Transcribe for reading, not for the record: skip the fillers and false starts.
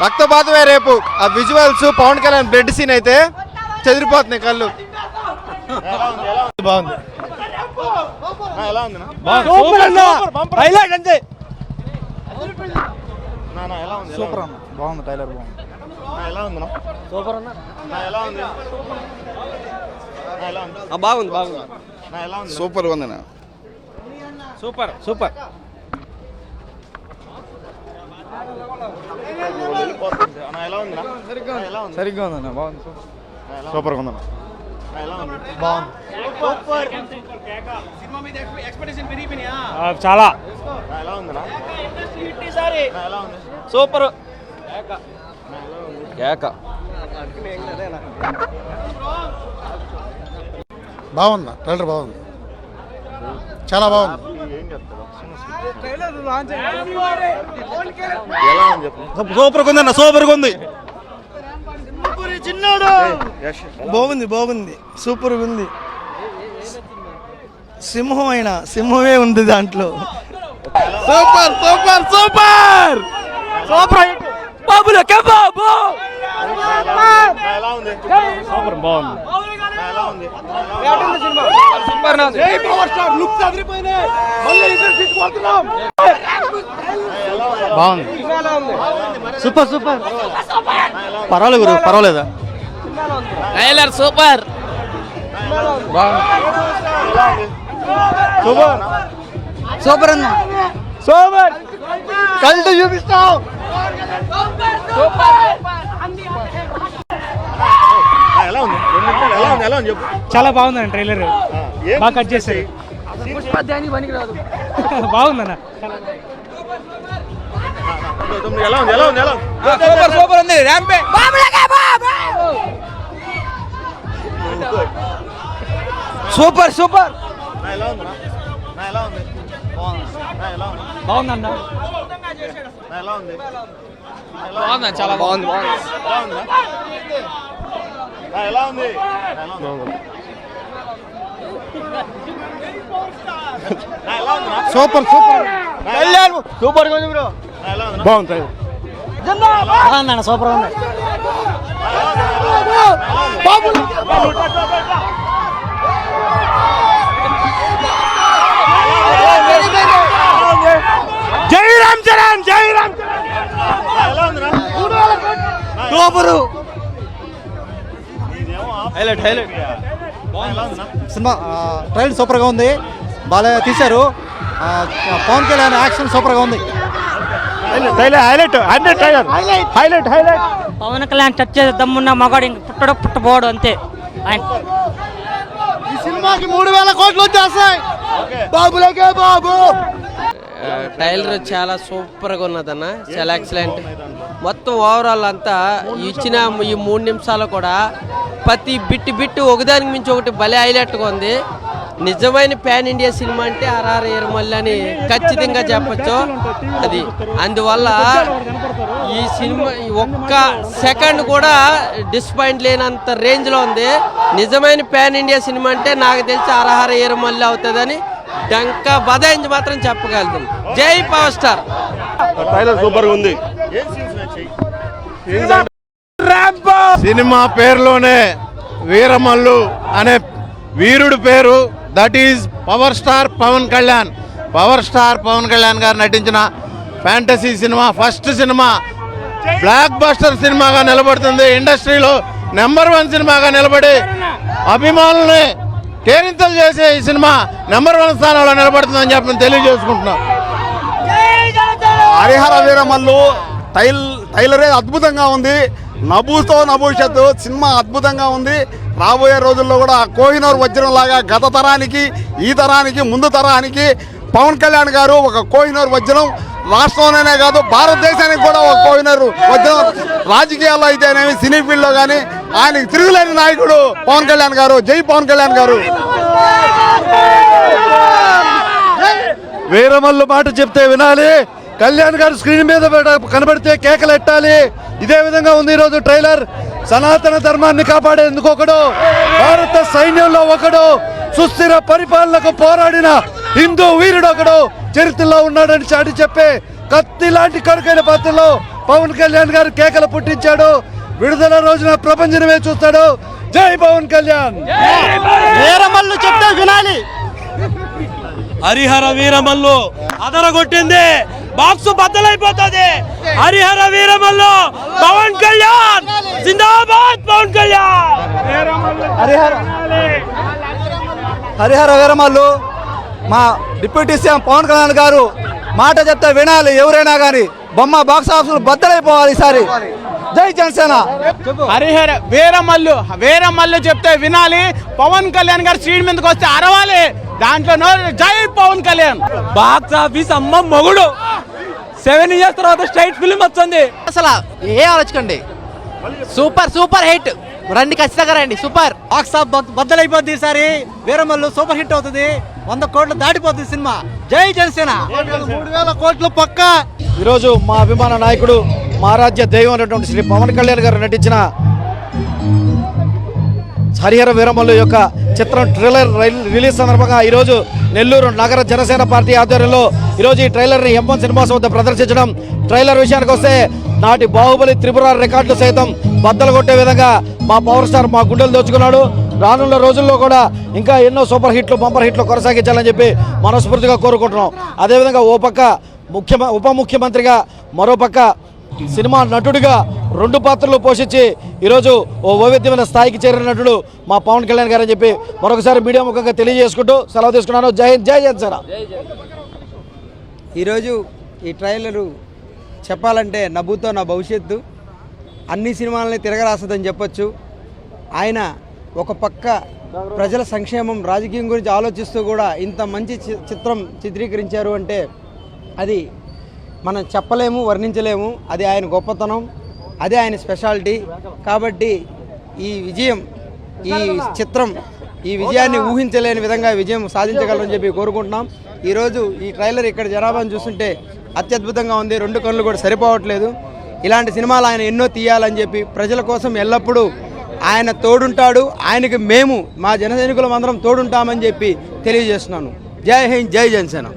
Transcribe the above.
రక్తపాతమే రేపు. ఆ visuals, Pawan Kalyan blood scene అయితే చెదిరిపోతున్నాయి కళ్ళు. బాగుంది. సూపర్ అన్న, బాగుంది. టైలర్ బాగుంది. బాగుంది. సూపర్ ఉంది. Super super. సరిగ్గా ఉందన్న, బాగుంది. సూపర్ ఉందన్న. చాలా సూపర్. బాగుంది. ట్రైలర్ బాగుంది, చాలా బాగుంది. సూపర్ ఉందన్న, సూపర్ ఉంది. బాగుంది, బాగుంది, సూపర్ ఉంది. సింహం అయినా సింహమే ఉంది దాంట్లో. Super super super super. బాబులకే బాబు సూపర్. బాగుంది. బాగుంది. Super super. పర్వాలేదు గురు, పర్వాలేదా? Trailer super. సూపర్ సూపర్ అన్న, సూపర్. కళ్ళు చూపిస్తాం. చాలా బాగుందండి ట్రైలర్. బాగా కట్ చేశారు. బాగుందన్న. సూపర్ సూపర్ ఉంది. ర్యాంపే సూపర్ సూపర్. బాగుందన్న. బాగుంది, చాలా బాగుంది. Super super. కళ్యాణ్ సూపర్ గా ఉంది బ్రో. బాగుంది. బాగుందన్న, సూపర్ ఉంది. జై రామ్ చరణ్, జై Ram Charan. Super. Highlight highlight. Cinema trailer super గా ఉంది, బాగా తీశారు. పవన్ కళ్యాణ్ యాక్షన్ సూపర్ గా ఉంది. Highlight trailer. Highlight highlight. Pawan Kalyan touch చేసే దమ్మున్న మగాడు ఇంక పుట్టడు పుట్టబోడు అంతే. ఆయన ఈ సినిమాకి 3,000 కోట్లు వచ్చేస్తాయి. బాబులకే బాబు. ట్రైలర్ చాలా సూపర్గా ఉన్నదన్న, చాలా ఎక్సలెంట్. మొత్తం ఓవరాల్ అంతా ఇచ్చిన ఈ 3 నిమిషాలు కూడా ప్రతి బిట్టు ఒకదానికి మించి ఒకటి భలే హైలైట్గా ఉంది. నిజమైన ప్యాన్ ఇండియా సినిమా అంటే ఆర్ఆర్ ఎర్రమల్లి అని ఖచ్చితంగా చెప్పచ్చు. అది అందువల్ల ఈ సినిమా ఒక్క సెకండ్ కూడా డిసప్పాయింట్ లేనంత రేంజ్లో ఉంది. నిజమైన ప్యాన్ ఇండియా సినిమా అంటే నాకు తెలిసి ఆర్ఆర్ ఎర్రమల్లి అవుతుందని డంకా బదాయించి మాత్రం చెప్పగలుగుతాం. జై పవర్ స్టార్. ట్రైలర్ సూపర్ ఉంది. సినిమా పేరులోనే వీరమల్లు అనే వీరుడు పేరు. That is power star Pawan Kalyan. Power star Pawan Kalyan గారు నటించిన ఫ్యాంటసీ సినిమా, ఫస్ట్ సినిమా బ్లాక్ బస్టర్ సినిమాగా నిలబడుతుంది. ఇండస్ట్రీలో నెంబర్ 1 సినిమాగా నిలబడి అభిమానుల్ని కేరింతలు చేసే ఈ సినిమా నెంబర్ 1 స్థానంలో నిలబడుతుందని చెప్పి తెలియజేసుకుంటున్నాం. హరిహర వీరమల్లు టైలరే అద్భుతంగా ఉంది. నభూతో నభవిష్యత్తు సినిమా అద్భుతంగా ఉంది. రాబోయే రోజుల్లో కూడా కోహినూర్ వజ్రం లాగా గత తరానికి, ఈ తరానికి, ముందు తరానికి పవన్ కళ్యాణ్ గారు ఒక కోహినూర్ వజ్రం. రాష్ట్రంలోనే కాదు భారతదేశానికి కూడా ఒక కోహినూర్ వజ్రం. రాజకీయాల్లో అయితేనేమి, సినీ ఫీల్డ్లో కానీ ఆయనకి తిరుగులేని నాయకుడు పవన్ కళ్యాణ్ గారు. జై పవన్ కళ్యాణ్ గారు. వీరమల్లు మాట చెప్తే వినాలి. కళ్యాణ్ గారు స్క్రీన్ మీద కనబడితే కేకలు ఎట్టాలి. ఇదే విధంగా ఉంది ఈరోజు ట్రైలర్. సనాతన ధర్మాన్ని కాపాడేందుకు ఒకడు, భారత సైన్యంలో ఒకడు, సుస్థిర పరిపాలనకు పోరాడిన హిందూ వీరుడు ఒకడు చరిత్రలో ఉన్నాడని చాటి చెప్పే కత్తి లాంటి కరుకైన పాత్రలో పవన్ కళ్యాణ్ గారు కేకలు పుట్టించాడు. విడుదల రోజున ప్రపంచమే చూస్తాడు. జై పవన్ కళ్యాణ్. వీరమల్లు చెప్తే వినాలి. హరిహర వీరమల్లు అదరగొట్టింది. బాక్స్ బద్దలైపోతుంది. హరిహర వీరమల్లు పవన్ కళ్యాణ్ జిందాబాద్. పవన్ కళ్యాణ్ హరిహర వీరమల్లు మా డిప్యూటీ సీఎం పవన్ కళ్యాణ్ గారు మాట చెప్తే వినాలి. ఎవరైనా కానీ బొమ్మ బాక్స్ ఆఫీస్ బద్దలైపోవాలి ఈసారి. జై జనసేన. హరిహర వీరమల్లు చెప్తే వినాలి. పవన్ కళ్యాణ్ గారు స్క్రీన్ మీదకి వస్తే అరవాలి. దాంట్లో జై పవన్ కళ్యాణ్. బాక్స్ ఆఫీస్ అమ్మ మొగుడు 7 years తర్వాత స్ట్రైట్ ఫిల్మ్ వచ్చింది. అసలు ఏ ఆలోచకండి. Super hit. రండి, ఖచ్చితంగా రండి. సూపర్. బాక్స్ ఆఫ్ బద్దలైపోద్ది ఈసారి. వీరమల్లు సూపర్ హిట్ అవుతుంది. 100 కోట్లు దాటిపోతుంది సినిమా. జై జనసేన. 3,000 కోట్లు పక్క. ఈరోజు మా అభిమాన నాయకుడు మారాధ్య దైవం అనేటువంటి శ్రీ పవన్ కళ్యాణ్ గారు నటించిన హరిహర వీరమల్లు యొక్క చిత్రం ట్రైలర్ రిలీజ్ సందర్భంగా ఈరోజు నెల్లూరు నగర జనసేన పార్టీ ఆధ్వర్యంలో ఈరోజు ఈ ట్రైలర్ని M1 సినిమాస్ వద్ద ప్రదర్శించడం. ట్రైలర్ విషయానికి వస్తే నాటి బాహుబలి త్రిపుర రికార్డులు సైతం బద్దలు కొట్టే విధంగా మా పవర్ స్టార్ మా గుండెలు దోచుకున్నాడు. రానున్న రోజుల్లో కూడా ఇంకా ఎన్నో సూపర్ హిట్లు బంపర్ హిట్లు కొనసాగించాలని చెప్పి మనస్ఫూర్తిగా కోరుకుంటున్నాం. అదేవిధంగా ఓ పక్క ఉప ముఖ్యమంత్రిగా, మరోపక్క సినిమా నటుడిగా 2 పాత్రలు పోషించి ఈరోజు ఓ వైవిధ్యమైన స్థాయికి చేరిన నటుడు మా పవన్ కళ్యాణ్ గారు అని చెప్పి మరొకసారి మీడియా ముఖంగా తెలియజేసుకుంటూ సెలవు తీసుకున్నాను. జై హింద్, జై జనసేన. ఈరోజు ఈ ట్రైలరు చెప్పాలంటే నభూతో నా భవిష్యత్తు అన్ని సినిమాలని తిరగరాస్తుందని చెప్పొచ్చు. ఆయన ఒక పక్క ప్రజల సంక్షేమం, రాజకీయం గురించి ఆలోచిస్తూ కూడా ఇంత మంచి చిత్రం చిత్రీకరించారు అంటే అది మనం చెప్పలేము, వర్ణించలేము. అది ఆయన గొప్పతనం, అదే ఆయన స్పెషాలిటీ. కాబట్టి ఈ విజయం, ఈ చిత్రం ఈ విజయాన్ని ఊహించలేని విధంగా విజయం సాధించగలరని చెప్పి కోరుకుంటున్నాం. ఈరోజు ఈ ట్రైలర్ ఇక్కడ జనాభాను చూస్తుంటే అత్యద్భుతంగా ఉంది. 2 కళ్ళు కూడా సరిపోవట్లేదు. ఇలాంటి సినిమాలు ఆయన ఎన్నో తీయాలని చెప్పి ప్రజల కోసం ఎల్లప్పుడూ ఆయన తోడుంటాడు. ఆయనకి మేము మా జన సైనికులం అందరం తోడుంటామని చెప్పి తెలియజేస్తున్నాను. జై హింద్, జై జనసేన.